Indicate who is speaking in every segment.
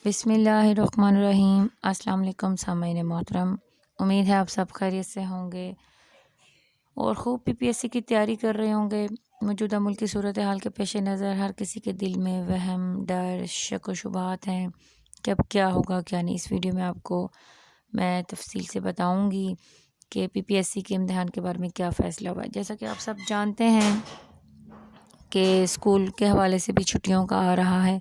Speaker 1: بسم اللہ الرحمن الرحیم۔ السلام علیکم سامعین محترم، امید ہے آپ سب خیریت سے ہوں گے اور خوب پی پی ایس سی کی تیاری کر رہے ہوں گے۔ موجودہ ملکی صورتحال کے پیش نظر ہر کسی کے دل میں وہم، ڈر، شک و شبہات ہیں کہ اب کیا ہوگا کیا نہیں۔ اس ویڈیو میں آپ کو میں تفصیل سے بتاؤں گی کہ پی پی ایس سی کے امتحان کے بارے میں کیا فیصلہ ہوا ہے۔ جیسا کہ آپ سب جانتے ہیں کہ اسکول کے حوالے سے بھی چھٹیوں کا آ رہا ہے۔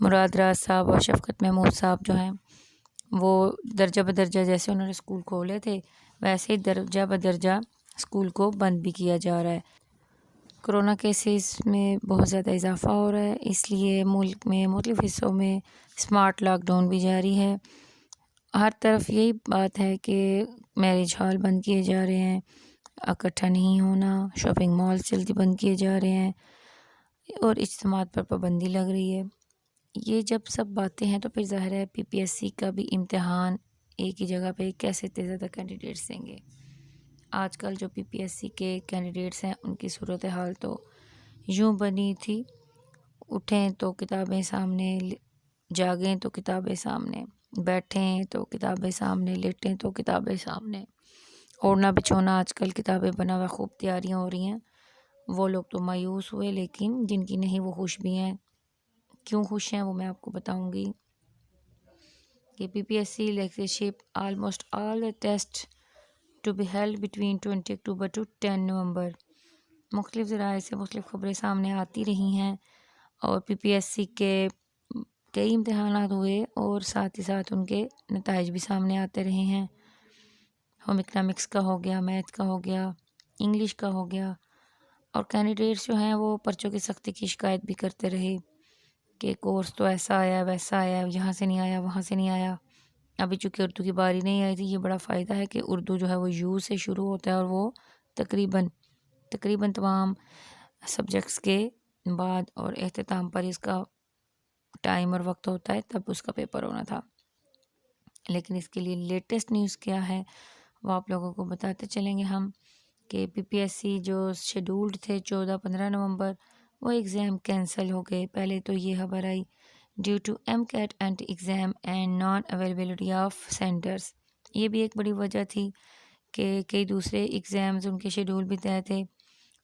Speaker 1: مراد راز صاحب اور شفقت محمود صاحب جو ہیں وہ درجہ بدرجہ جیسے انہوں نے اسکول کھولے تھے ویسے ہی درجہ بدرجہ اسکول کو بند بھی کیا جا رہا ہے۔ کرونا کیسز میں بہت زیادہ اضافہ ہو رہا ہے، اس لیے ملک میں مختلف حصوں میں اسمارٹ لاک ڈاؤن بھی جاری ہے۔ ہر طرف یہی بات ہے کہ میرج ہال بند کیے جا رہے ہیں، اکٹھا نہیں ہونا، شاپنگ مال جلدی بند کیے جا رہے ہیں اور اجتماعات پر پابندی لگ رہی ہے۔ یہ جب سب باتیں ہیں تو پھر ظاہر ہے پی پی ایس سی کا بھی امتحان ایک ہی جگہ پہ کیسے اتنے زیادہ کینڈیڈیٹس دیں گے۔ آج کل جو پی پی ایس سی کے کینڈیڈیٹس ہیں ان کی صورتحال تو یوں بنی تھی، اٹھیں تو کتابیں سامنے، جاگیں تو کتابیں سامنے، بیٹھیں تو کتابیں سامنے، لیٹیں تو کتابیں سامنے، اوڑھنا بچھونا آج کل کتابیں بنا ہوا، خوب تیاریاں ہو رہی ہیں۔ وہ لوگ تو مایوس ہوئے، لیکن جن کی نہیں وہ خوش بھی ہیں۔ کیوں خوش ہیں وہ میں آپ کو بتاؤں گی کہ P P S C lectureship almost all the test to be held between 20 October to 10 November. مختلف ذرائع سے مختلف خبریں سامنے آتی رہی ہیں اور پی پی ایس سی کے کئی امتحانات ہوئے اور ساتھ ہی ساتھ ان کے نتائج بھی سامنے آتے رہے ہیں۔ ہوم اکنامکس کا ہو گیا، میتھ کا ہو گیا، انگلش کا ہو گیا، اور کینڈیڈیٹس جو ہیں وہ پرچوں کی سختی کی شکایت بھی کرتے رہے کہ کورس تو ایسا آیا ویسا آیا، یہاں سے نہیں آیا وہاں سے نہیں آیا۔ ابھی چونکہ اردو کی باری نہیں آئی تھی، یہ بڑا فائدہ ہے کہ اردو جو ہے وہ یو سے شروع ہوتا ہے اور وہ تقریباً تمام سبجیکٹس کے بعد اور اختتام پر اس کا ٹائم اور وقت ہوتا ہے، تب اس کا پیپر ہونا تھا۔ لیکن اس کے لیے لیٹسٹ نیوز کیا ہے وہ آپ لوگوں کو بتاتے چلیں گے ہم کہ پی پی ایس سی جو شیڈولڈ تھے 14-15 نومبر، وہ ایگزام کینسل ہو گئے۔ پہلے تو یہ خبر آئی due to MCAT anti exam and non availability of centres. یہ بھی ایک بڑی وجہ تھی کہ کئی دوسرے ایگزامز ان کے شیڈول بھی طے تھے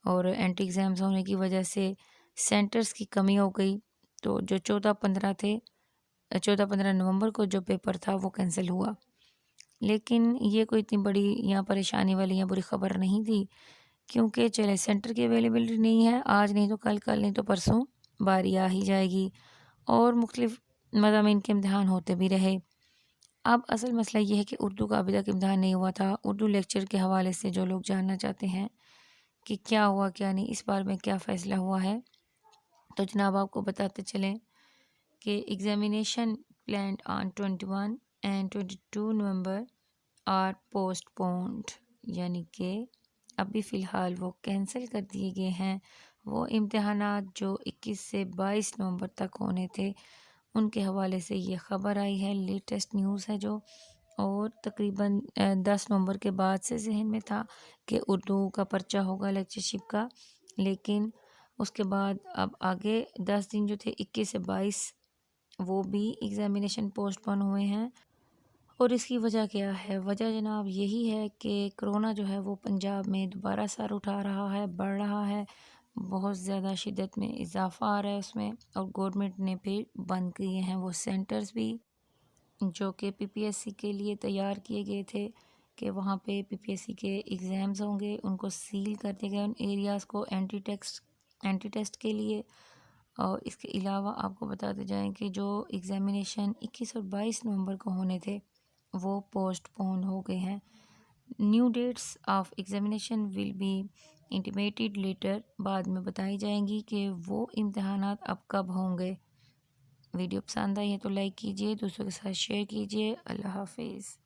Speaker 1: اور اینٹی ایگزامز ہونے کی وجہ سے سینٹرز کی کمی ہو گئی، تو جو 14-15 نومبر کو جو پیپر تھا وہ کینسل ہوا۔ لیکن یہ کوئی اتنی بڑی یا پریشانی والی یا بری خبر نہیں تھی، کیونکہ چلے سینٹر کی اویلیبلٹی نہیں ہے، آج نہیں تو کل نہیں تو پرسوں باری آ ہی جائے گی اور مختلف مضامین کے امتحان ہوتے بھی رہے۔ اب اصل مسئلہ یہ ہے کہ اردو کا ابھی تک امتحان نہیں ہوا تھا۔ اردو لیکچر کے حوالے سے جو لوگ جاننا چاہتے ہیں کہ کیا ہوا کیا نہیں، اس بار میں کیا فیصلہ ہوا ہے، تو جناب آپ کو بتاتے چلیں کہ examination planned on 21 and 22 November are postponed, یعنی کہ ابھی فی الحال وہ کینسل کر دیے گئے ہیں۔ وہ امتحانات جو 21 سے 22 نومبر تک ہونے تھے ان کے حوالے سے یہ خبر آئی ہے، لیٹسٹ نیوز ہے جو، اور تقریباً 10 نومبر کے بعد سے ذہن میں تھا کہ اردو کا پرچہ ہوگا لیکچرشپ کا، لیکن اس کے بعد اب آگے 10 دن جو تھے 21 سے 22 وہ بھی ایگزامینیشن پوسٹ پون ہوئے ہیں۔ اور اس کی وجہ کیا ہے؟ وجہ جناب یہی ہے کہ کرونا جو ہے وہ پنجاب میں دوبارہ سر اٹھا رہا ہے، بڑھ رہا ہے، بہت زیادہ شدت میں اضافہ آ رہا ہے اس میں، اور گورنمنٹ نے پھر بند کیے ہیں وہ سینٹرز بھی جو کہ پی پی ایس سی کے لیے تیار کیے گئے تھے کہ وہاں پہ پی پی ایس سی کے ایگزامز ہوں گے، ان کو سیل کر دیا گیا ان ایریاز کو اینٹی ٹیسٹ کے لیے۔ اور اس کے علاوہ آپ کو بتاتے جائیں کہ جو ایگزامینیشن 21 اور 22 نومبر کو ہونے تھے وہ پوسٹ پون ہو گئے ہیں۔ New dates of examination will be intimated later, بعد میں بتائی جائیں گی کہ وہ امتحانات اب کب ہوں گے۔ ویڈیو پسند آئی ہے تو لائک کیجیے، دوستوں کے ساتھ شیئر کیجیے۔ اللہ حافظ۔